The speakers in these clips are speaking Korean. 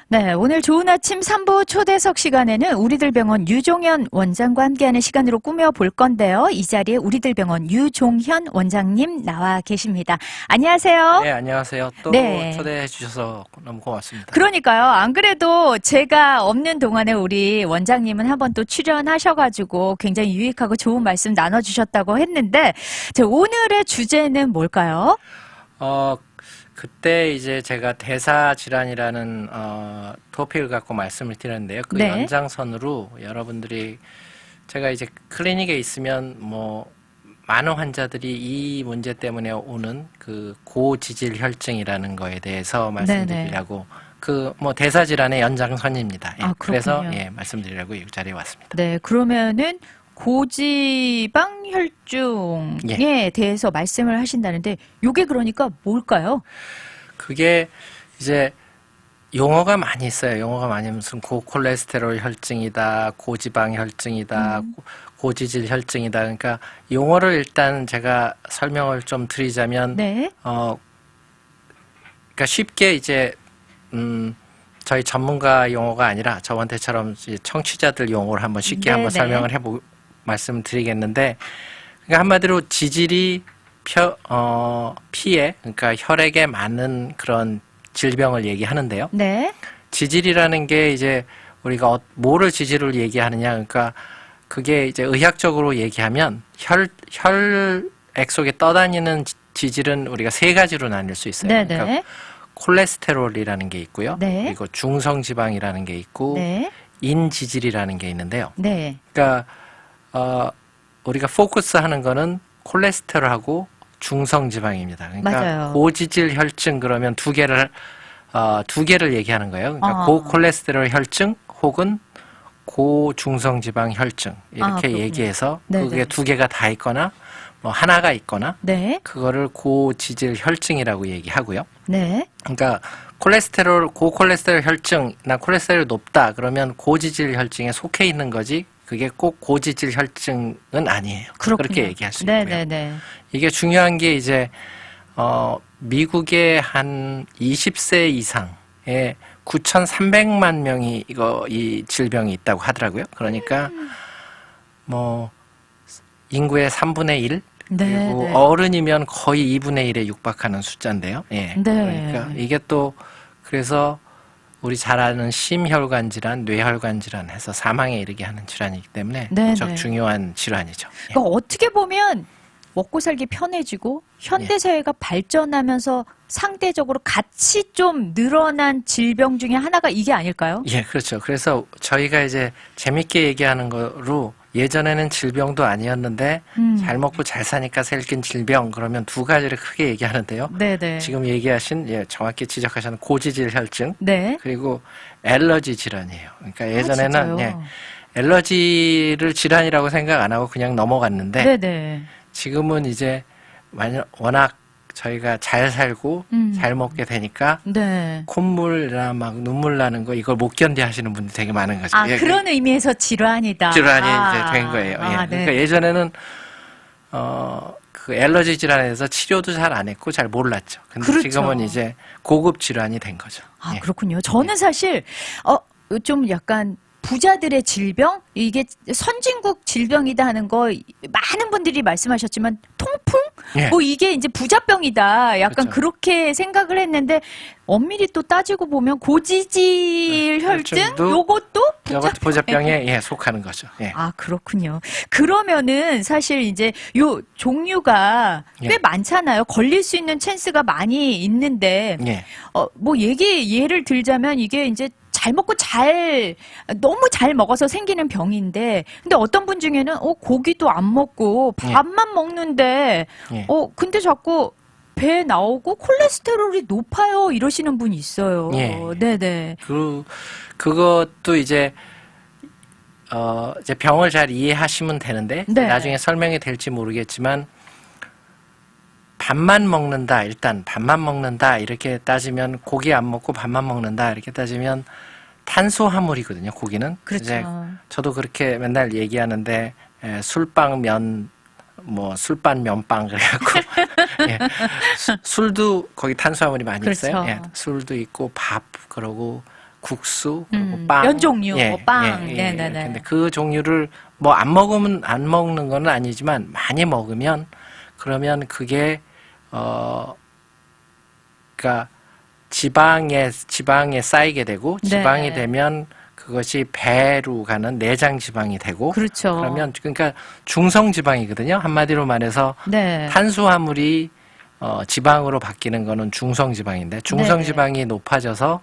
네, 오늘 좋은 아침 3부 초대석 시간에는 우리들병원 유종현 원장과 함께하는 시간으로 꾸며볼 건데요. 이 자리에 우리들병원 유종현 원장님 나와 계십니다. 안녕하세요. 네, 안녕하세요. 또 네. 초대해 주셔서 너무 고맙습니다. 그러니까요. 안 그래도 제가 없는 동안에 우리 원장님은 한번 또 출연하셔가지고 굉장히 유익하고 좋은 말씀 나눠주셨다고 했는데 오늘의 주제는 뭘까요? 그때 이제 제가 대사 질환이라는 토픽을 갖고 말씀을 드렸는데요. 그 네. 연장선으로 여러분들이 제가 이제 클리닉에 있으면 뭐 많은 환자들이 이 문제 때문에 오는 그 고지질 혈증이라는 거에 대해서 말씀드리려고 그 뭐 대사 질환의 연장선입니다. 예, 아, 그래서 그렇군요. 예, 말씀드리려고 이 자리에 왔습니다. 네, 그러면은 고지방 혈중에 대해서 말씀을 하신다는데 요게 그러니까 뭘까요? 그게 이제 용어가 많이 있어요. 용어가 많이 무슨 고콜레스테롤 혈증이다, 고지방 혈증이다, 고지질 혈증이다. 그러니까 용어를 일단 제가 설명을 좀 드리자면, 네. 그러니까 쉽게 이제 저희 전문가 용어가 아니라 저한테처럼 이제 청취자들 용어를 한번 쉽게 한번 설명을 말씀드리겠는데, 그러니까 한마디로 지질이 피에, 그러니까 혈액에 맞는 그런 질병을 얘기하는데요. 네. 지질이라는 게 이제 우리가 뭐를 지질을 얘기하느냐, 그러니까 그게 이제 의학적으로 얘기하면 혈액 속에 떠다니는 지질은 우리가 세 가지로 나뉠 수 있어요. 네, 그러니까 네. 콜레스테롤이라는 게 있고요. 네. 그리고 중성지방이라는 게 있고 네. 인지질이라는 게 있는데요. 네. 그러니까 우리가 포커스하는 거는 콜레스테롤하고 중성지방입니다. 그러니까 맞아요. 고지질 혈증 그러면 두 개를 얘기하는 거예요. 그러니까 아. 고콜레스테롤 혈증 혹은 고중성지방 혈증 이렇게 그렇군요. 얘기해서 네네. 그게 두 개가 다 있거나 뭐 하나가 있거나 네. 그거를 고지질 혈증이라고 얘기하고요. 네. 그러니까 고콜레스테롤 혈증이나 콜레스테롤이 높다 그러면 고지질 혈증에 속해 있는 거지 그게 꼭 고지질 혈증은 아니에요. 그렇군요. 그렇게 얘기할 수 있고요. 네네네. 이게 이게 중요한 게 이제 미국의 한 20세 이상의 9,300만 명이 이 질병이 있다고 하더라고요. 그러니까 뭐 인구의 3분의 1 네, 그리고 네. 어른이면 거의 2분의 1에 육박하는 숫자인데요. 예. 네. 그러니까 이게 또 그래서 우리 잘 아는 심혈관 질환, 뇌혈관 질환 해서 사망에 이르게 하는 질환이기 때문에 네, 무척 네. 중요한 질환이죠. 예. 그러니까 어떻게 보면 먹고 살기 편해지고 현대 사회가 발전하면서 상대적으로 같이 좀 늘어난 질병 중에 하나가 이게 아닐까요? 예, 그렇죠. 그래서 저희가 이제 재밌게 얘기하는 거로 예전에는 질병도 아니었는데 잘 먹고 잘 사니까 생긴 질병 그러면 두 가지를 크게 얘기하는데요. 네네. 지금 얘기하신 정확히 지적하신 고지질 혈증 네. 그리고 엘러지 질환이에요. 그러니까 예전에는 진짜요? 엘러지를 질환이라고 생각 안 하고 그냥 넘어갔는데 네네. 지금은 이제 워낙 저희가 잘 살고 잘 먹게 되니까 네. 콧물이나 막 눈물 나는 거 이걸 못 견뎌 하시는 분들이 되게 많은 거죠. 아, 그런 의미에서 질환이다. 질환이 아. 이제 된 거예요. 예. 아, 네. 그러니까 예전에는 그 엘러지 질환에 대해서 치료도 잘 안 했고 잘 몰랐죠. 근데 그렇죠. 지금은 이제 고급 질환이 된 거죠. 아, 예. 그렇군요. 저는 사실, 좀 약간 부자들의 질병? 이게 선진국 질병이다 하는 거 많은 분들이 말씀하셨지만 통풍? 예. 뭐 이게 이제 부자병이다. 약간 그렇죠. 그렇게 생각을 했는데 엄밀히 또 따지고 보면 고지질 혈증? 혈증도 요것도 이것도 부자병에 속하는 거죠. 예. 아, 그렇군요. 그러면은 사실 이제 요 종류가 꽤 예. 많잖아요. 걸릴 수 있는 찬스가 많이 있는데, 예. 뭐 예를 들자면 이게 이제 잘 먹고 너무 잘 먹어서 생기는 병인데, 근데 어떤 분 중에는, 고기도 안 먹고 밥만 먹는데, 예. 근데 자꾸 배 나오고 콜레스테롤이 높아요. 이러시는 분이 있어요. 예. 네네. 그것도 이제 병을 잘 이해하시면 되는데 네. 나중에 설명이 될지 모르겠지만 밥만 먹는다 일단 밥만 먹는다 이렇게 따지면 고기 안 먹고 밥만 먹는다 이렇게 따지면 탄수화물이거든요. 고기는 그렇죠. 이제 저도 그렇게 맨날 얘기하는데 술빵 면 뭐 술반 면빵 그래갖고 예. 술도 거기 탄수화물이 많이 그렇죠. 있어요. 예. 술도 있고 밥 그러고 국수, 그리고 빵. 면 종류, 빵. 네네네. 근데 그 종류를 뭐 안 먹으면 안 먹는 건 아니지만 많이 먹으면 그러면 그게 그러니까 지방에 쌓이게 되고 지방이 네. 되면 그것이 배로 가는 내장 지방이 되고 그렇죠. 그러면 그러니까 중성 지방이거든요. 한마디로 말해서 네. 탄수화물이 지방으로 바뀌는 거는 중성 지방인데 중성 네네. 지방이 높아져서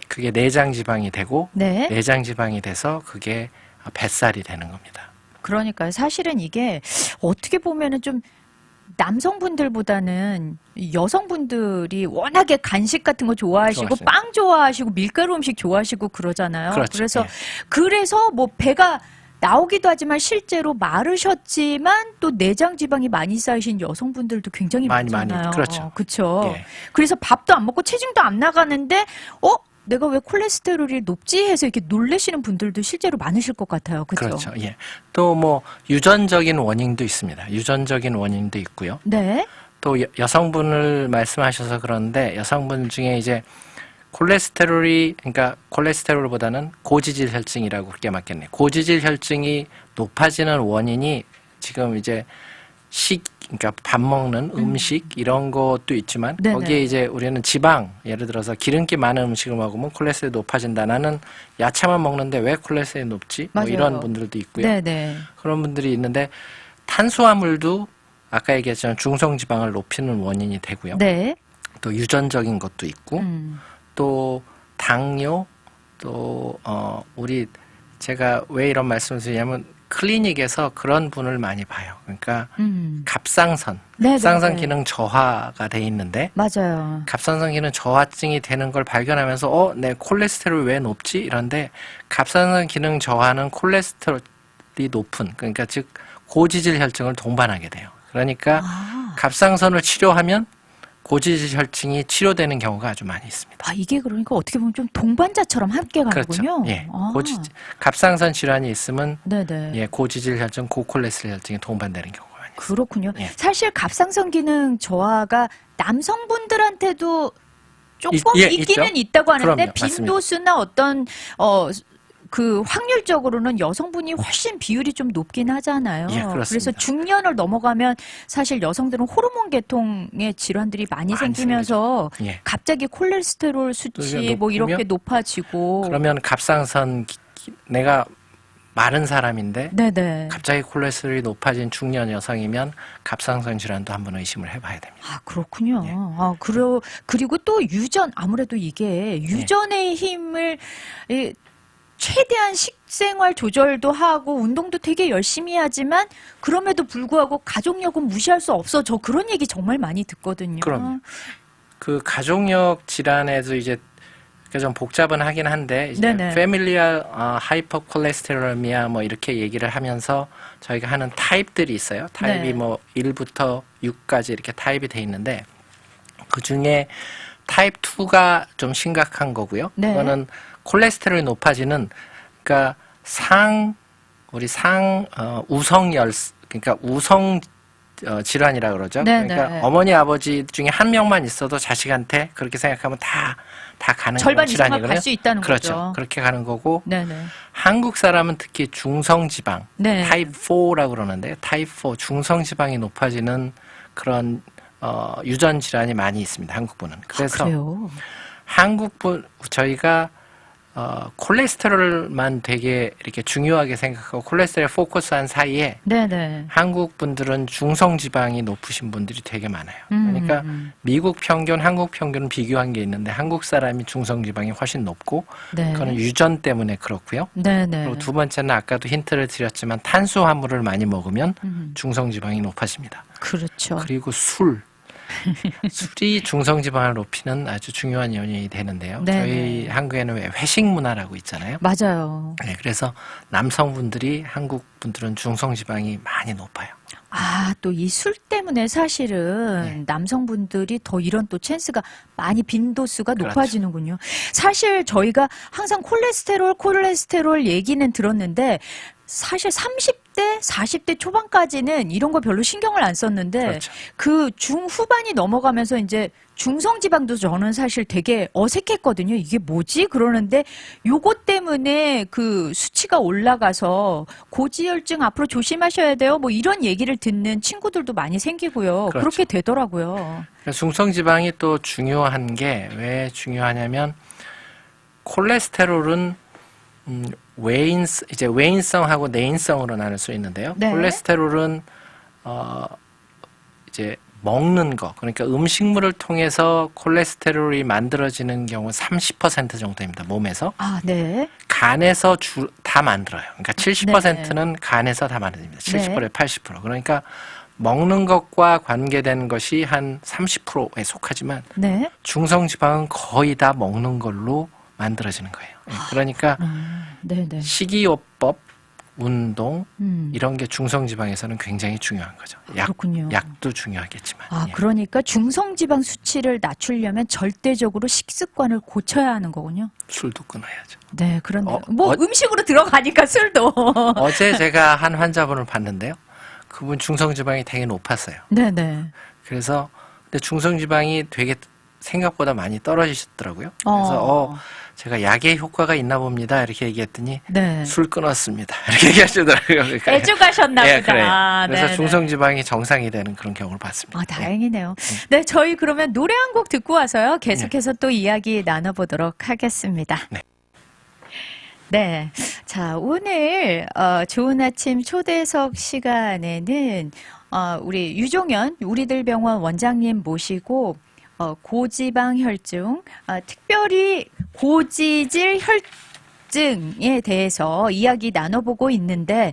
그게 내장 지방이 되고 네. 내장 지방이 돼서 그게 뱃살이 되는 겁니다. 그러니까요. 사실은 이게 어떻게 보면은 좀 남성분들보다는 여성분들이 워낙에 간식 같은 거 좋아하시고 좋아하시죠. 빵 좋아하시고 밀가루 음식 좋아하시고 그러잖아요. 그렇죠. 래서 예. 그래서 뭐 배가 나오기도 하지만 실제로 마르셨지만 또 내장 지방이 많이 쌓이신 여성분들도 굉장히 많이, 많잖아요. 그렇죠. 그렇죠. 예. 그래서 밥도 안 먹고 체중도 안 나가는데 내가 왜 콜레스테롤이 높지 해서 이렇게 놀라시는 분들도 실제로 많으실 것 같아요. 그렇죠? 그렇죠. 예. 또 뭐 유전적인 원인도 있습니다. 유전적인 원인도 있고요. 네. 또 여성분을 말씀하셔서 그런데 여성분 중에 이제 콜레스테롤이 그러니까 콜레스테롤보다는 고지질 혈증이라고 그렇게 맞겠네요. 고지질 혈증이 높아지는 원인이 지금 이제 그러니까 밥 먹는 음식 이런 것도 있지만 네네. 거기에 이제 우리는 지방 예를 들어서 기름기 많은 음식을 먹으면 콜레스테롤이 높아진다. 나는 야채만 먹는데 왜 콜레스테롤이 높지? 뭐 맞아요. 이런 분들도 있고요. 네네. 그런 분들이 있는데 탄수화물도 아까 얘기했지만 중성 지방을 높이는 원인이 되고요. 네. 또 유전적인 것도 있고 또 당뇨 또 우리 제가 왜 이런 말씀을 드리냐면 클리닉에서 그런 분을 많이 봐요. 그러니까 갑상선, 네네네. 갑상선 기능 저하가 돼 있는데 맞아요. 갑상선 기능 저하증이 되는 걸 발견하면서 내 콜레스테롤 왜 높지? 이런데 갑상선 기능 저하는 콜레스테롤이 높은 그러니까 즉 고지질 혈증을 동반하게 돼요. 그러니까 갑상선을 치료하면 고지질 혈증이 치료되는 경우가 아주 많이 있습니다. 이게 그러니까 어떻게 보면 좀 동반자처럼 함께 가는군요. 그렇죠. 예. 갑상선 질환이 있으면 네네. 예, 고지질 혈증, 고콜레스테롤 혈증이 동반되는 경우가 많이 있습니다. 그렇군요. 예. 사실 갑상선 기능 저하가 남성분들한테도 조금 있기는 있죠. 있다고 하는데 그럼요. 맞습니다. 빈도수나 어떤 그 확률적으로는 여성분이 훨씬 비율이 좀 높긴 하잖아요. 예, 그렇습니다. 그래서 중년을 넘어가면 사실 여성들은 호르몬 계통의 질환들이 많이 생기면서 예. 갑자기 콜레스테롤 수치 뭐 이렇게 높아지고 그러면 갑상선 내가 마른 사람인데 네네. 갑자기 콜레스테롤이 높아진 중년 여성이면 갑상선 질환도 한번 의심을 해봐야 됩니다. 그렇군요. 예. 그리고 또 아무래도 이게 유전의 힘을 최대한 식생활 조절도 하고 운동도 되게 열심히 하지만 그럼에도 불구하고 가족력은 무시할 수 없어. 저 그런 얘기 정말 많이 듣거든요. 그럼요. 그 가족력 질환에도 이제 좀 복잡은 하긴 한데 이제 네네. 패밀리얼 하이퍼콜레스테롤미아 뭐 이렇게 얘기를 하면서 저희가 하는 타입들이 있어요. 타입이 네. 뭐 1부터 6까지 이렇게 타입이 돼 있는데 그 중에 타입 2가 좀 심각한 거고요. 네. 그거는 콜레스테롤이 높아지는 그러니까 우성열 그러니까 우성 질환이라 그러죠. 네, 그러니까 네. 어머니 아버지 중에 한 명만 있어도 자식한테 그렇게 생각하면 다 가는 절반 이상을 질환이거든요. 갈 수 있다는 그렇죠. 거죠. 그렇게 가는 거고 네네. 한국 사람은 특히 중성지방 네. 타입 4라고 그러는데 타입 4 중성지방이 높아지는 그런 유전 질환이 많이 있습니다. 한국분은. 그래서 그래요. 한국분 저희가 콜레스테롤만 되게 이렇게 중요하게 생각하고 콜레스테롤 포커스한 사이에 네네. 한국 분들은 중성 지방이 높으신 분들이 되게 많아요. 그러니까 미국 평균, 한국 평균은 비교한 게 있는데 한국 사람이 중성 지방이 훨씬 높고 네. 그거는 유전 때문에 그렇고요. 네네. 그리고 두 번째는 아까도 힌트를 드렸지만 탄수화물을 많이 먹으면 중성 지방이 높아집니다. 그렇죠. 그리고 술이 중성지방을 높이는 아주 중요한 요인이 되는데요. 네네. 저희 한국에는 왜 회식 문화라고 있잖아요. 맞아요. 네, 그래서 남성분들이 한국 분들은 중성지방이 많이 높아요. 또 이 술 때문에 사실은 남성분들이 더 이런 또 찬스가 많이 빈도수가 그렇죠. 높아지는군요. 사실 저희가 항상 콜레스테롤 얘기는 들었는데 사실 30대 30대, 40대 초반까지는 이런 거 별로 신경을 안 썼는데 그렇죠. 그 중후반이 넘어가면서 이제 중성지방도 저는 사실 되게 어색했거든요. 이게 뭐지? 그러는데 요것 때문에 그 수치가 올라가서 고지혈증 앞으로 조심하셔야 돼요. 뭐 이런 얘기를 듣는 친구들도 많이 생기고요. 그렇죠. 그렇게 되더라고요. 중성지방이 또 중요한 게 왜 중요하냐면 콜레스테롤은 이제 외인성하고 내인성으로 나눌 수 있는데요. 네. 콜레스테롤은 이제 먹는 거, 그러니까 음식물을 통해서 콜레스테롤이 만들어지는 경우 30% 정도입니다. 몸에서. 아, 네. 간에서 다 만들어요. 그러니까 70%는 간에서 다 만듭니다. 70%에 80%. 그러니까 먹는 것과 관계된 것이 한 30%에 속하지만 네. 중성지방은 거의 다 먹는 걸로 만들어지는 거예요. 그러니까 네네. 식이요법, 운동 음. 이런 게 중성지방에서는 굉장히 중요한 거죠. 그렇군요. 약도 중요하겠지만. 아, 예. 그러니까 중성지방 수치를 낮추려면 절대적으로 식습관을 고쳐야 하는 거군요. 술도 끊어야죠. 네, 그런데 어, 뭐 음식으로 들어가니까 술도. 어제 제가 한 환자분을 봤는데요. 그분 중성지방이 되게 높았어요. 네네. 그래서 근데 중성지방이 되게 생각보다 많이 떨어지셨더라고요. 그래서 제가 약의 효과가 있나 봅니다. 이렇게 얘기했더니 네. 술 끊었습니다. 이렇게 얘기하시더라고요. 그러니까 애주가셨나 예, 보다. 그래요. 그래서 네네. 중성지방이 정상이 되는 그런 경우를 봤습니다. 아, 다행이네요. 네, 저희 그러면 노래 한 곡 듣고 와서요. 계속해서 또 이야기 나눠보도록 하겠습니다. 네. 네. 자, 오늘, 좋은 아침 초대석 시간에는, 우리 유종현 우리들 병원 원장님 모시고, 고지방 혈증, 특별히 고지질 혈증에 대해서 이야기 나눠보고 있는데,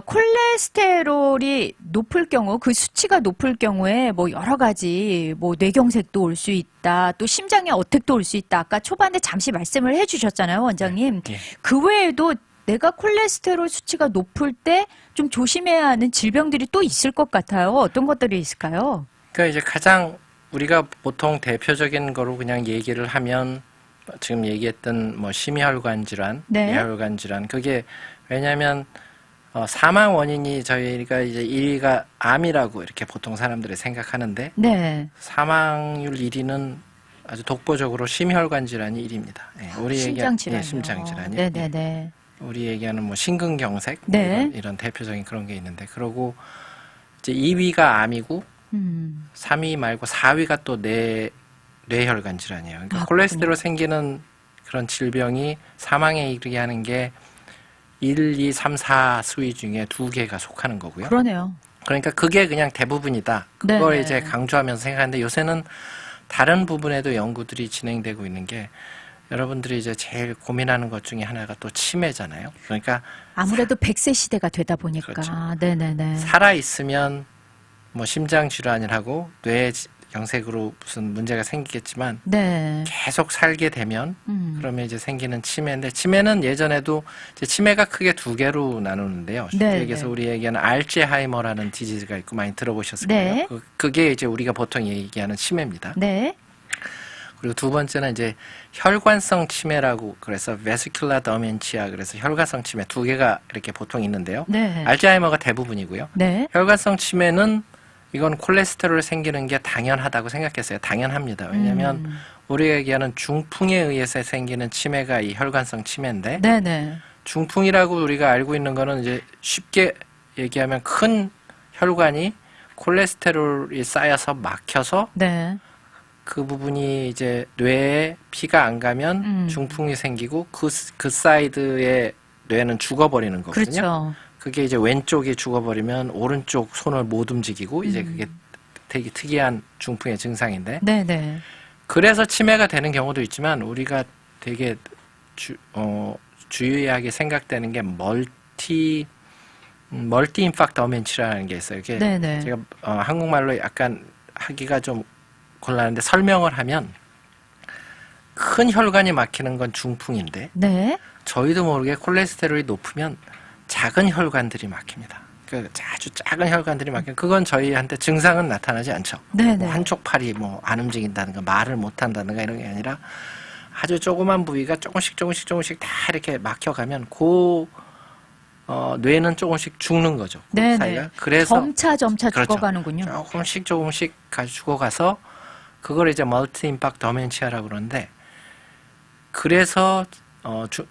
콜레스테롤이 높을 경우, 그 수치가 높을 경우에 뭐 여러 가지, 뭐 뇌경색도 올 수 있다, 또 심장에 어택도 올 수 있다. 아까 초반에 잠시 말씀을 해주셨잖아요, 원장님. 예. 그 외에도 내가 콜레스테롤 수치가 높을 때 좀 조심해야 하는 질병들이 또 있을 것 같아요. 어떤 것들이 있을까요? 그러니까 이제 가장 우리가 보통 대표적인 거로 그냥 얘기를 하면 지금 얘기했던 뭐 심혈관 질환, 네. 뇌혈관 질환 그게 왜냐하면 사망 원인이 저희가 이제 1위가 암이라고 이렇게 보통 사람들이 생각하는데 네. 사망률 1위는 아주 독보적으로 심혈관 질환이 1위입니다. 예, 우리 심장 질환. 심장 질환이. 네네네. 우리 얘기하는 뭐 심근경색 네. 이런 대표적인 그런 게 있는데 그러고 이제 2위가 암이고 3위 말고 4위가 또 뇌혈관 질환이에요. 그러니까 콜레스테롤 생기는 그런 질병이 사망에 이르게 하는 게 1, 2, 3, 4 수위 중에 2개가 속하는 거고요. 그러네요. 그러니까 그게 그냥 대부분이다. 그걸 네네. 이제 강조하면서 생각하는데 요새는 다른 부분에도 연구들이 진행되고 있는 게 여러분들이 이제 제일 고민하는 것 중에 하나가 또 치매잖아요. 그러니까 아무래도 100세 시대가 되다 보니까. 그렇죠. 네네네. 살아 있으면 뭐 심장 질환이라고 뇌경색으로 무슨 문제가 생기겠지만 네. 계속 살게 되면 그러면 이제 생기는 치매인데 치매는 예전에도 이제 치매가 크게 2개로 나누는데요. 쉽게 네, 얘기해서 네. 우리 얘기하는 알츠하이머라는 디지즈가 있고 많이 들어보셨을 네. 거예요. 그게 이제 우리가 보통 얘기하는 치매입니다. 네. 그리고 두 번째는 이제 혈관성 치매라고 그래서 베스큘라 더멘치아 그래서 혈관성 치매 2개가 이렇게 보통 있는데요. 네. 알츠하이머가 대부분이고요. 네. 혈관성 치매는 이건 콜레스테롤 생기는 게 당연하다고 생각했어요. 당연합니다. 왜냐하면 우리가 얘기하는 중풍에 의해서 생기는 치매가 이 혈관성 치매인데 네네. 중풍이라고 우리가 알고 있는 거는 이제 쉽게 얘기하면 큰 혈관이 콜레스테롤이 쌓여서 막혀서 네. 그 부분이 이제 뇌에 피가 안 가면 중풍이 생기고 그 사이드의 뇌는 죽어버리는 거거든요. 그렇죠. 그게 이제 왼쪽이 죽어버리면 오른쪽 손을 못 움직이고 이제 그게 되게 특이한 중풍의 증상인데 네네. 그래서 치매가 되는 경우도 있지만 우리가 되게 주요하게 생각되는 게 멀티 인팍트 더멘치라는 게 있어요. 이게 네네. 제가 한국말로 약간 하기가 좀 곤란한데 설명을 하면 큰 혈관이 막히는 건 중풍인데 네. 저희도 모르게 콜레스테롤이 높으면 작은 혈관들이 막힙니다. 그러니까 아주 작은 혈관들이 막히면 그건 저희한테 증상은 나타나지 않죠. 네네. 뭐 한쪽 팔이 뭐 안 움직인다든가 말을 못 한다든가 이런 게 아니라 아주 조그만 부위가 조금씩 다 이렇게 막혀가면 그 뇌는 조금씩 죽는 거죠. 그 네네. 사이가. 그래서 점차 그렇죠. 죽어가는군요. 조금씩 죽어가서 그걸 이제 멀티 임팩트 더멘치아라고 그러는데, 그래서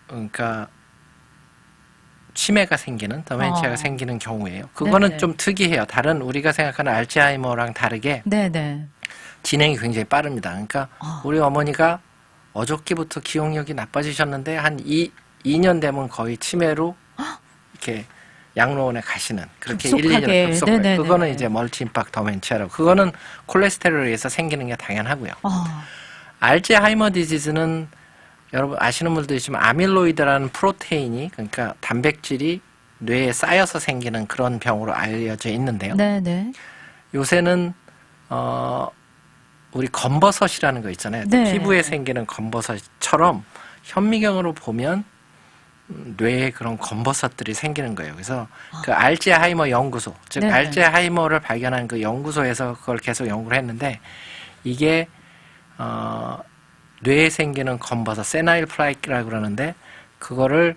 그러니까 치매가 생기는 더멘치아가 생기는 경우예요. 그거는 네네. 좀 특이해요. 다른 우리가 생각하는 알츠하이머랑 다르게 네네. 진행이 굉장히 빠릅니다. 그러니까 우리 어머니가 어저께부터 기억력이 나빠지셨는데 한 2년 되면 거의 치매로 이렇게 양로원에 가시는, 그렇게 1, 2년에 급속하게. 네네네. 그거는 이제 멀티 임팩트 더멘치아라고. 그거는 콜레스테롤에 의해서 생기는 게 당연하고요. 알츠하이머 디지즈는 여러분 아시는 분들도 있지만 아밀로이드라는 프로테인이, 그러니까 단백질이 뇌에 쌓여서 생기는 그런 병으로 알려져 있는데요. 네네. 요새는 우리 검버섯이라는 거 있잖아요. 네. 피부에 생기는 검버섯처럼 현미경으로 보면 뇌에 그런 검버섯들이 생기는 거예요. 그래서 그 알츠하이머 연구소, 즉 네네. 알츠하이머를 발견한 그 연구소에서 그걸 계속 연구를 했는데, 이게 뇌에 생기는 검버섯, 세나일 플라이크라고 그러는데, 그거를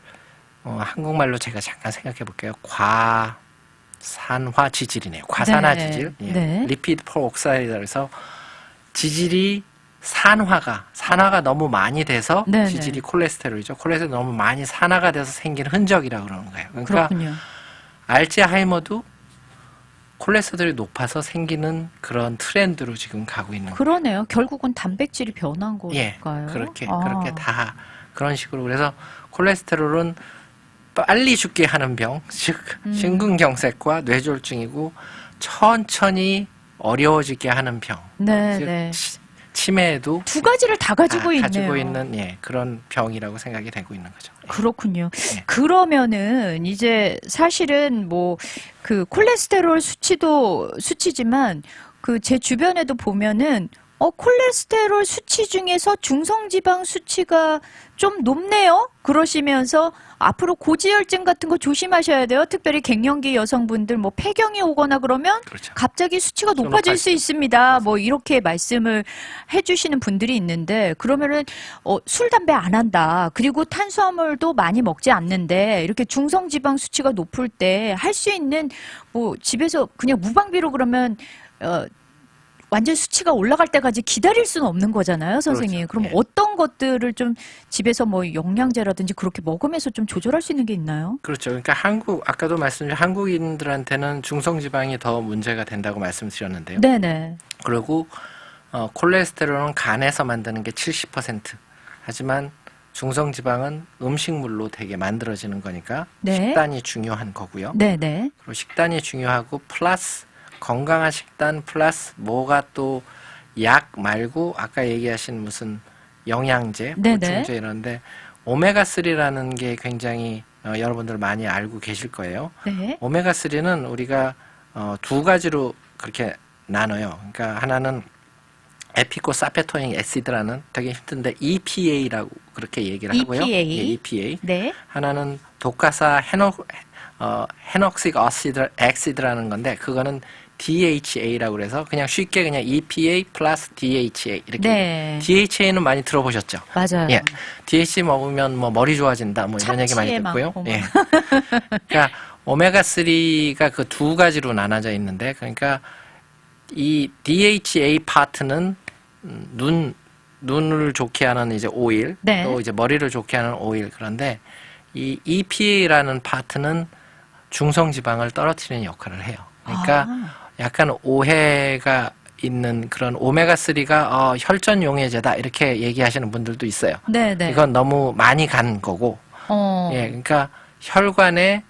한국말로 제가 잠깐 생각해 볼게요. 과산화 지질이네요. 과산화 네. 지질. 예. 네. 리피드 프로옥사이드라 해서 지질이 산화가 너무 많이 돼서, 네네. 지질이 콜레스테롤이죠. 콜레스테롤이 너무 많이 산화가 돼서 생긴 흔적이라고 그러는 거예요. 그러니까 그렇군요. 알츠하이머도 콜레스테롤이 높아서 생기는 그런 트렌드로 지금 가고 있는 거예요. 그러네요. 결국은 단백질이 변한 예, 걸까요? 그렇게 다 그런 식으로. 그래서 콜레스테롤은 빨리 죽게 하는 병, 즉 심근경색과 뇌졸중이고, 천천히 어려워지게 하는 병, 네네. 즉 치매에도 두 가지를 다 가지고 있네요. 가지고 있는 그런 병이라고 생각이 되고 있는 거죠. 그렇군요. 예. 그러면은 이제 사실은 뭐 그 콜레스테롤 수치도 수치지만 그 제 주변에도 보면은 콜레스테롤 수치 중에서 중성지방 수치가 좀 높네요. 그러시면서 앞으로 고지혈증 같은 거 조심하셔야 돼요. 특별히 갱년기 여성분들 뭐 폐경이 오거나 그러면 그렇죠. 갑자기 수치가 높아질 수 있습니다. 뭐 이렇게 말씀을 해주시는 분들이 있는데, 그러면은 술, 담배 안 한다. 그리고 탄수화물도 많이 먹지 않는데 이렇게 중성지방 수치가 높을 때 할 수 있는 뭐 집에서 그냥 무방비로 그러면 완전 수치가 올라갈 때까지 기다릴 수는 없는 거잖아요, 선생님. 그렇죠. 그럼 예. 어떤 것들을 좀 집에서 뭐 영양제라든지 그렇게 먹으면서 좀 조절할 수 있는 게 있나요? 그렇죠. 그러니까 아까도 말씀드린 한국인들한테는 중성지방이 더 문제가 된다고 말씀드렸는데요. 네네. 그리고 콜레스테롤은 간에서 만드는 게 70%. 하지만 중성지방은 음식물로 되게 만들어지는 거니까 네. 식단이 중요한 거고요. 네네. 그리고 식단이 중요하고 플러스 건강한 식단 플러스 뭐가 또 약 말고 아까 얘기하신 무슨 영양제, 네네. 보충제 이런데 오메가3라는 게 굉장히 여러분들 많이 알고 계실 거예요. 네. 오메가3는 우리가 두 가지로 그렇게 나눠요. 그러니까 하나는 에피코사페토닉 애시드라는 되게 힘든데 EPA라고 그렇게 얘기를 하고요. EPA. 예, EPA. 네. 하나는 독가사 헤녹식 액시드라는 건데, 그거는 DHA라고 그래서 그냥 쉽게 그냥 EPA 플러스 DHA 이렇게. 네. DHA는 많이 들어보셨죠? 맞아요. 예. DHA 먹으면 뭐 머리 좋아진다 뭐 이런 얘기 많이 참치에 듣고요. 많고 예. 그러니까 오메가3가 그 두 가지로 나눠져 있는데, 그러니까 이 DHA 파트는 눈을 좋게 하는 이제 오일, 네. 또 이제 머리를 좋게 하는 오일. 그런데 이 EPA라는 파트는 중성지방을 떨어뜨리는 역할을 해요. 그러니까 약간 오해가 있는 그런 오메가3가 혈전 용해제다 이렇게 얘기하시는 분들도 있어요. 네네. 이건 너무 많이 간 거고, 예, 그러니까 혈관에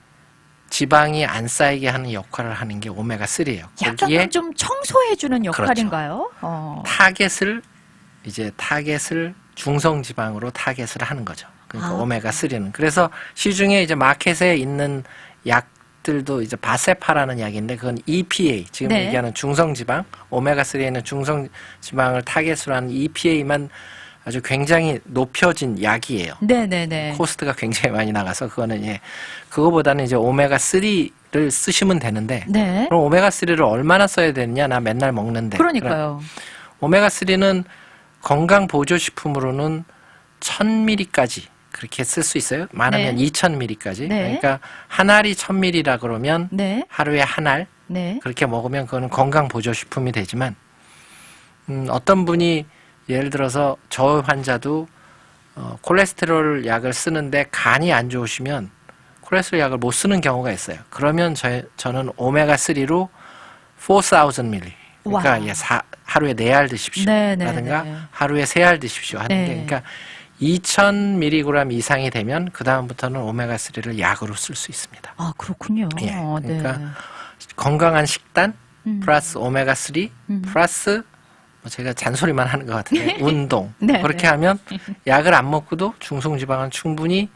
지방이 안 쌓이게 하는 역할을 하는 게 오메가3예요. 거기에 약간 좀 청소해주는 그렇죠. 역할인가요? 타겟을 중성지방으로 타겟을 하는 거죠. 그러니까 오메가3는. 그래서 시중에 이제 마켓에 있는 약들도 이제 바세파라는 약인데, 그건 EPA, 지금 네. 얘기하는 중성지방, 오메가3에는 중성지방을 타겟으로 하는 EPA만 아주 굉장히 높여진 약이에요. 네네네. 코스트가 굉장히 많이 나가서 그거는 그거보다는 이제 오메가3를 쓰시면 되는데, 네. 그럼 오메가3를 얼마나 써야 되느냐? 나 맨날 먹는데. 그러니까요. 오메가3는 건강 보조식품으로는 1000ml까지 그렇게 쓸 수 있어요. 많으면 네. 2000ml까지. 네. 그러니까 한 알이 1000ml라 그러면 네. 하루에 한 알 네. 그렇게 먹으면 그거는 건강 보조식품이 되지만 어떤 분이 예를 들어서 저 환자도 콜레스테롤 약을 쓰는데 간이 안 좋으시면 콜레스테롤 약을 못 쓰는 경우가 있어요. 그러면 저는 오메가3로 4000ml. 그러니까 와. 예, 하루에 4알 드십시오. 네, 네, 라든가 네. 하루에 3알 드십시오. 하는 네. 게 그러니까 2000mg 이상이 되면 그 다음부터는 오메가3를 약으로 쓸 수 있습니다. 아, 그렇군요. 예, 그러니까 네. 건강한 식단 음. 플러스 오메가3 플러스 제가 잔소리만 하는 것 같은데 운동 네, 그렇게 네. 하면 약을 안 먹고도 중성지방은 충분히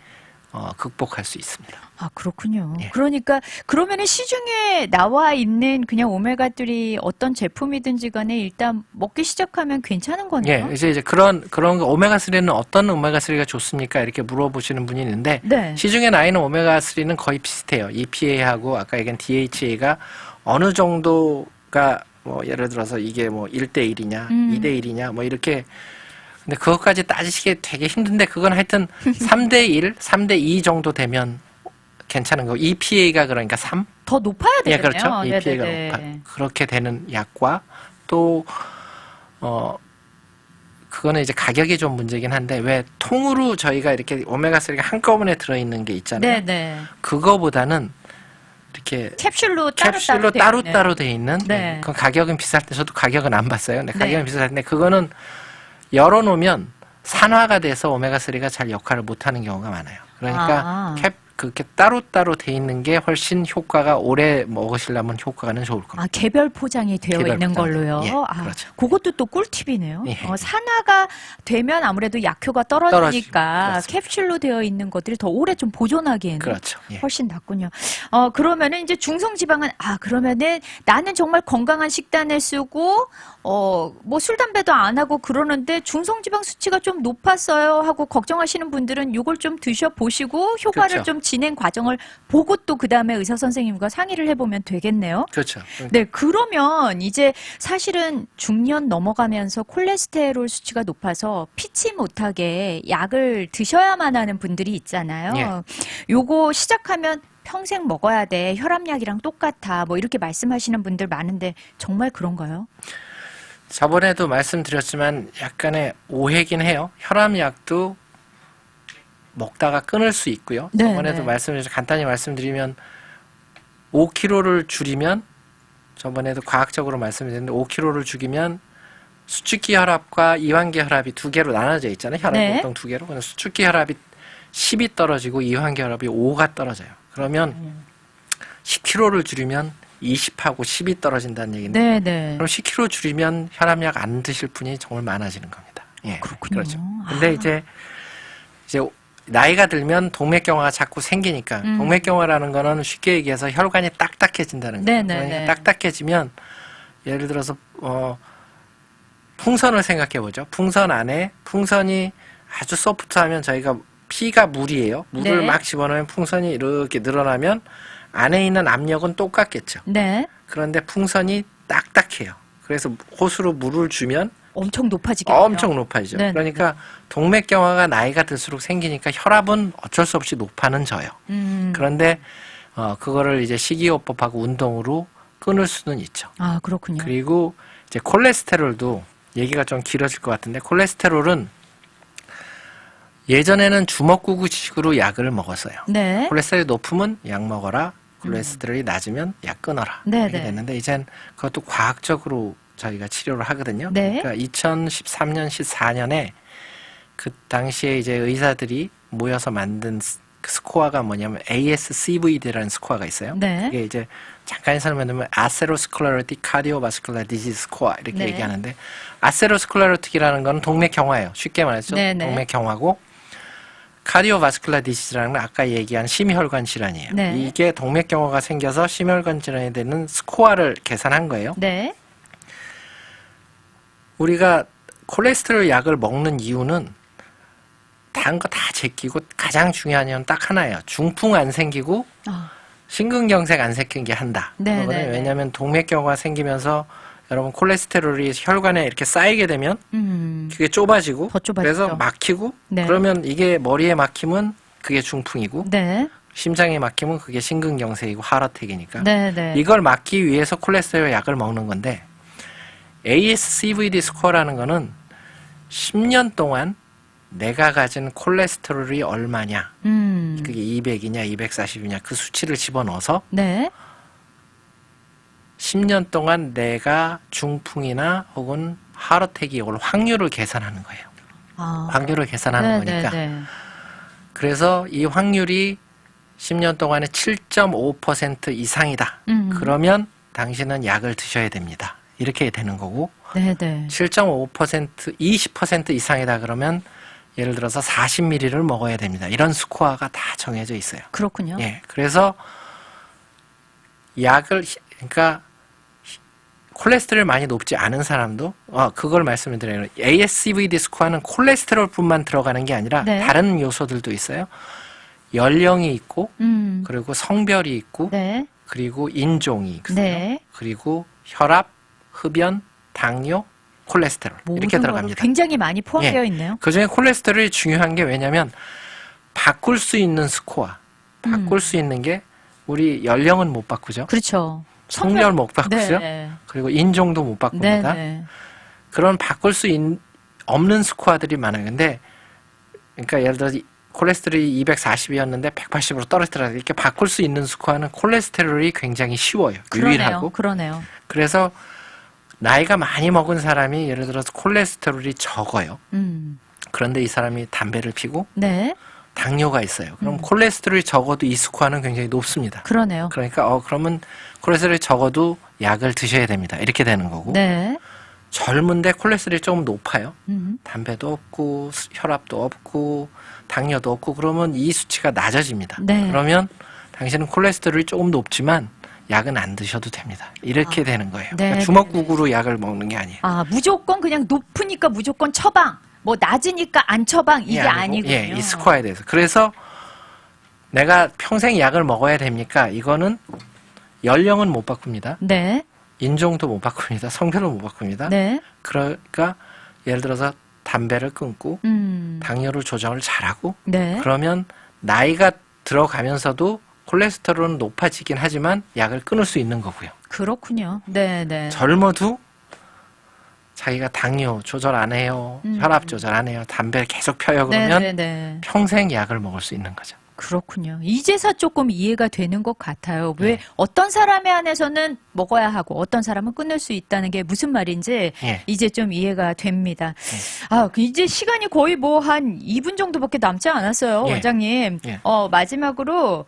극복할 수 있습니다. 아, 그렇군요. 예. 그러니까 그러면은 시중에 나와 있는 그냥 오메가3 어떤 제품이든지 간에 일단 먹기 시작하면 괜찮은 거네요. 예, 이제 그런 거 오메가3는 어떤 오메가3가 좋습니까? 이렇게 물어보시는 분이 있는데 네. 시중에 나 있는 오메가3는 거의 비슷해요. EPA하고 아까 얘기한 DHA가 어느 정도가 뭐 예를 들어서 이게 뭐 1대1이냐, 2대1이냐 뭐 이렇게 근데 그것까지 따지시기 되게 힘든데 그건 하여튼 3대1, 3대2 정도 되면 괜찮은 거고 EPA가 그러니까 3? 더 높아야 예, 되겠네요. 그렇죠. EPA가 네네네. 높아. 그렇게 되는 약과 또 그거는 이제 가격이 좀 문제긴 한데 왜 통으로 저희가 이렇게 오메가3가 한꺼번에 들어있는 게 있잖아요. 네네. 그거보다는 이렇게 캡슐로 캡슐로 따로따로 돼 있는 네. 그 가격은 비쌀 때 저도 가격은 안 봤어요. 근데 가격은 네. 비쌀 텐데 그거는 열어놓으면 산화가 돼서 오메가3가 잘 역할을 못하는 경우가 많아요. 그러니까 그렇게 따로따로 돼 있는 게 훨씬 효과가 오래 먹으시려면 효과는 좋을 겁니다. 아, 개별 포장이 되어 개별 있는 포장. 걸로요. 예, 아, 그렇죠. 그것도 또 꿀팁이네요. 예. 산화가 되면 아무래도 약효가 떨어지니까 그렇습니다. 캡슐로 되어 있는 것들이 더 오래 좀 보존하기에는 그렇죠. 예. 훨씬 낫군요. 그러면은 이제 중성지방은 그러면은 나는 정말 건강한 식단을 쓰고 뭐 술 담배도 안 하고 그러는데 중성지방 수치가 좀 높았어요 하고 걱정하시는 분들은 요걸 좀 드셔 보시고 효과를 그렇죠. 좀 진행 과정을 보고 또 그다음에 의사 선생님과 상의를 해 보면 되겠네요. 그렇죠. 네, 그러면 이제 사실은 중년 넘어가면서 콜레스테롤 수치가 높아서 피치 못하게 약을 드셔야만 하는 분들이 있잖아요. 예. 요거 시작하면 평생 먹어야 돼. 혈압약이랑 똑같아. 뭐 이렇게 말씀하시는 분들 많은데 정말 그런가요? 저번에도 말씀드렸지만 약간의 오해긴 해요. 혈압약도 먹다가 끊을 수 있고요. 네, 저번에도 네. 간단히 말씀드리면 5kg를 줄이면 저번에도 과학적으로 말씀드렸는데 5kg를 줄이면 수축기 혈압과 이완기 혈압이 두 개로 나눠져 있잖아요. 혈압 네. 보통 두 개로. 그래서 수축기 혈압이 10이 떨어지고 이완기 혈압이 5가 떨어져요. 그러면 10kg를 줄이면 20하고 10이 떨어진다는 얘기인데 네, 네. 그럼 10kg 줄이면 혈압약 안 드실 분이 정말 많아지는 겁니다. 예, 그렇군요. 그렇죠. 근데 이제 나이가 들면 동맥경화가 자꾸 생기니까 동맥경화라는 거는 쉽게 얘기해서 혈관이 딱딱해진다는 거예요. 네네네. 그러니까 딱딱해지면 예를 들어서 풍선을 생각해 보죠. 풍선 안에 풍선이 아주 소프트하면 저희가 피가 물이에요. 물을 네. 막 집어넣으면 풍선이 이렇게 늘어나면 안에 있는 압력은 똑같겠죠. 네. 그런데 풍선이 딱딱해요. 그래서 호수로 물을 주면 엄청 높아지겠네요. 엄청 높아지죠. 네네. 그러니까 동맥경화가 나이가 들수록 생기니까 혈압은 어쩔 수 없이 높아는 져요. 그런데 그거를 이제 식이요법하고 운동으로 끊을 수는 있죠. 아, 그렇군요. 그리고 이제 콜레스테롤도 얘기가 좀 길어질 것 같은데 콜레스테롤은 예전에는 주먹구구식으로 약을 먹었어요. 네. 콜레스테롤이 높으면 약 먹어라. 콜레스테롤이 낮으면 약 끊어라. 네네. 이렇게 됐는데 이젠 그것도 과학적으로 저희가 치료를 하거든요. 네. 그러니까 2013년, 14년에 그 당시에 이제 의사들이 모여서 만든 그 스코어가 뭐냐면 ASCVD라는 스코어가 있어요. 네. 그게 이제 잠깐 설명드리면 아세로스클레로틱 카디오바스큘라 디지즈 스코어 이렇게 네. 얘기하는데 아세로스클레로틱이라는 건 동맥경화예요. 쉽게 말해서 네네. 동맥경화고 카디오바스큘라 디시즈라는 건 아까 얘기한 심혈관 질환이에요. 네. 이게 동맥경화가 생겨서 심혈관 질환이 되는 스코어를 계산한 거예요. 네. 우리가 콜레스테롤 약을 먹는 이유는 단 거 다 제끼고 가장 중요한 건 딱 하나예요. 중풍 안 생기고 심근경색 안 생기게 한다. 네, 그거거든요. 네, 네. 왜냐하면 동맥경화 생기면서 여러분 콜레스테롤이 혈관에 이렇게 쌓이게 되면 그게 좁아지고 더 좁아지죠. 그래서 막히고 네. 그러면 이게 머리에 막히면 그게 중풍이고 네. 심장에 막히면 그게 심근경색이고 하트어택이니까 네, 네. 이걸 막기 위해서 콜레스테롤 약을 먹는 건데 ASCVD 스코어라는 거는 10년 동안 내가 가진 콜레스테롤이 얼마냐 그게 200이냐 240이냐 그 수치를 집어넣어서 네. 10년 동안 내가 중풍이나 혹은 하트어택이 올 확률을 계산하는 거예요. 아. 확률을 계산하는 네, 거니까. 네, 네. 그래서 이 확률이 10년 동안에 7.5% 이상이다. 그러면 당신은 약을 드셔야 됩니다. 이렇게 되는 거고 네, 네. 7.5% 20% 이상이다 그러면 예를 들어서 40ml를 먹어야 됩니다. 이런 스코어가 다 정해져 있어요. 그렇군요. 예. 그래서 약을 그러니까 콜레스테롤 많이 높지 않은 사람도 그걸 말씀을 드려요. ASCVD 스코어는 콜레스테롤뿐만 들어가는 게 아니라 네. 다른 요소들도 있어요. 연령이 있고 그리고 성별이 있고 네. 그리고 인종이 있어요. 네. 그리고 혈압, 흡연, 당뇨, 콜레스테롤 이렇게 모든 들어갑니다. 거로 굉장히 많이 포함되어 있네요. 그중에 콜레스테롤이 중요한 게 왜냐하면 바꿀 수 있는 스코어, 바꿀 수 있는 게 우리 연령은 못 바꾸죠. 그렇죠. 성별 못 바꾸죠. 네. 그리고 인종도 못 네, 바꿉니다. 네. 그런 바꿀 수 없는 스코어들이 많아요. 근데 그러니까 예를 들어 콜레스테롤이 240이었는데 180으로 떨어뜨려야 이렇게 바꿀 수 있는 스코어는 콜레스테롤이 굉장히 쉬워요. 유일하고. 그러네요. 그래서 나이가 많이 먹은 사람이 예를 들어서 콜레스테롤이 적어요. 그런데 이 사람이 담배를 피고 네. 당뇨가 있어요. 그럼 콜레스테롤이 적어도 이 스코어는 굉장히 높습니다. 그러네요. 그러니까 그러면 콜레스테롤이 적어도 약을 드셔야 됩니다. 이렇게 되는 거고. 네. 젊은데 콜레스테롤이 조금 높아요. 담배도 없고 혈압도 없고 당뇨도 없고 그러면 이 수치가 낮아집니다. 네. 그러면 당신은 콜레스테롤이 조금 높지만 약은 안 드셔도 됩니다. 이렇게 되는 거예요. 네, 그러니까 주먹국으로 약을 먹는 게 아니에요. 무조건 그냥 높으니까 무조건 처방, 뭐 낮으니까 안 처방 이게 아니군요. 예, 이 스코어에 대해서. 그래서 내가 평생 약을 먹어야 됩니까? 이거는 연령은 못 바꿉니다. 네. 인종도 못 바꿉니다. 성별은 못 바꿉니다. 네. 그러니까 예를 들어서 담배를 끊고 당뇨를 조정을 잘하고 네. 그러면 나이가 들어가면서도 콜레스테롤은 높아지긴 하지만 약을 끊을 수 있는 거고요. 그렇군요. 네, 네. 젊어도 자기가 당뇨 조절 안 해요. 혈압 조절 안 해요. 담배를 계속 펴요. 그러면 네, 네, 네. 평생 약을 먹을 수 있는 거죠. 그렇군요. 이제서 조금 이해가 되는 것 같아요. 왜 네. 어떤 사람에 한해서는 먹어야 하고 어떤 사람은 끊을 수 있다는 게 무슨 말인지 예. 이제 좀 이해가 됩니다. 이제 시간이 거의 뭐 한 2분 정도밖에 남지 않았어요, 예. 원장님. 예. 마지막으로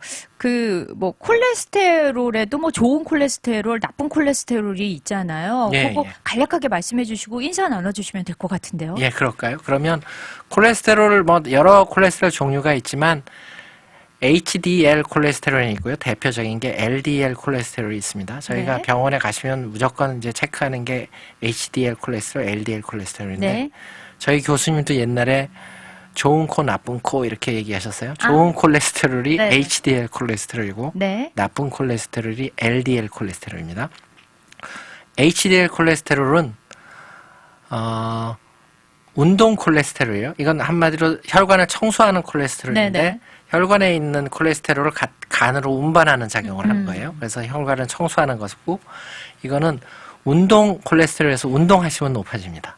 뭐 콜레스테롤에도 뭐 좋은 콜레스테롤, 나쁜 콜레스테롤이 있잖아요. 예, 그거 예. 간략하게 말씀해 주시고 인사 나눠 주시면 될 것 같은데요. 예, 그럴까요? 그러면 콜레스테롤 여러 콜레스테롤 종류가 있지만 HDL 콜레스테롤이 있고요. 대표적인 게 LDL 콜레스테롤이 있습니다. 저희가 네. 병원에 가시면 무조건 이제 체크하는 게 HDL 콜레스테롤, LDL 콜레스테롤인데 네. 저희 교수님도 옛날에 좋은 코, 나쁜 코 이렇게 얘기하셨어요. 좋은 콜레스테롤이 네. HDL 콜레스테롤이고 네. 나쁜 콜레스테롤이 LDL 콜레스테롤입니다. HDL 콜레스테롤은 운동 콜레스테롤이에요. 이건 한마디로 혈관을 청소하는 콜레스테롤인데 네네. 혈관에 있는 콜레스테롤을 간으로 운반하는 작용을 하는 거예요. 그래서 혈관을 청소하는 것이고 이거는 운동 콜레스테롤에서 운동하시면 높아집니다.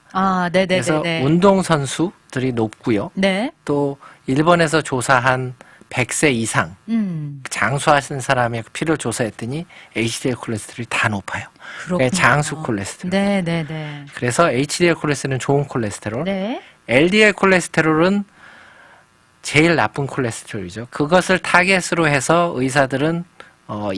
네네네. 그래서 운동선수들이 높고요. 네. 또 일본에서 조사한 100세 이상 장수하신 사람의 피를 조사했더니 HDL 콜레스테롤이 다 높아요. 그렇군요. 장수 콜레스테롤. 네네네. 그래서 HDL 콜레스테롤은 좋은 콜레스테롤. 네. LDL 콜레스테롤은 제일 나쁜 콜레스테롤이죠. 그것을 타겟으로 해서 의사들은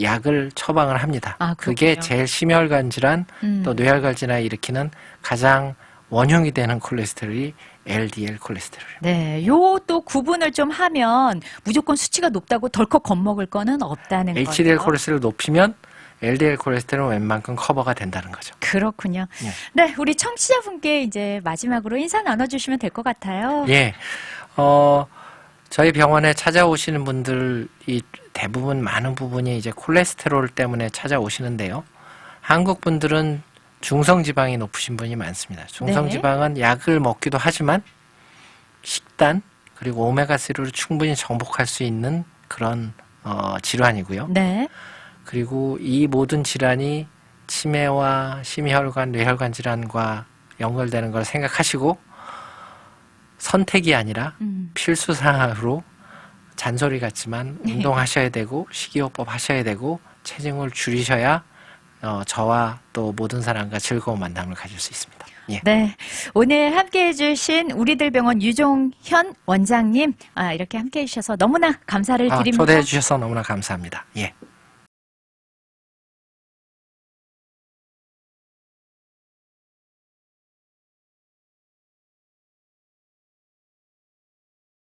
약을 처방을 합니다. 그게 그렇군요. 제일 심혈관 질환 또 뇌혈관 질환을 일으키는 가장 원흉이 되는 콜레스테롤이 LDL 콜레스테롤입니다. 네, 요 또 구분을 좀 하면 무조건 수치가 높다고 덜컥 겁먹을 거는 없다는 거죠. HDL 콜레스테롤 높이면 LDL 콜레스테롤은 웬만큼 커버가 된다는 거죠. 그렇군요. 예. 네, 우리 청취자분께 이제 마지막으로 인사 나눠주시면 될 것 같아요. 예, 저희 병원에 찾아오시는 분들이 대부분 많은 부분이 이제 콜레스테롤 때문에 찾아오시는데요. 한국 분들은 중성지방이 높으신 분이 많습니다. 중성지방은 약을 먹기도 하지만 식단 그리고 오메가3를 충분히 정복할 수 있는 그런 질환이고요. 네. 그리고 이 모든 질환이 치매와 심혈관, 뇌혈관 질환과 연결되는 걸 생각하시고 선택이 아니라 필수사항으로 잔소리 같지만 운동하셔야 되고 식이요법 하셔야 되고 체중을 줄이셔야 저와 또 모든 사람과 즐거운 만남을 가질 수 있습니다. 예. 네. 오늘 함께 해주신 우리들 병원 유종현 원장님, 이렇게 함께 해주셔서 너무나 감사를 드립니다. 초대해 주셔서 너무나 감사합니다. 예.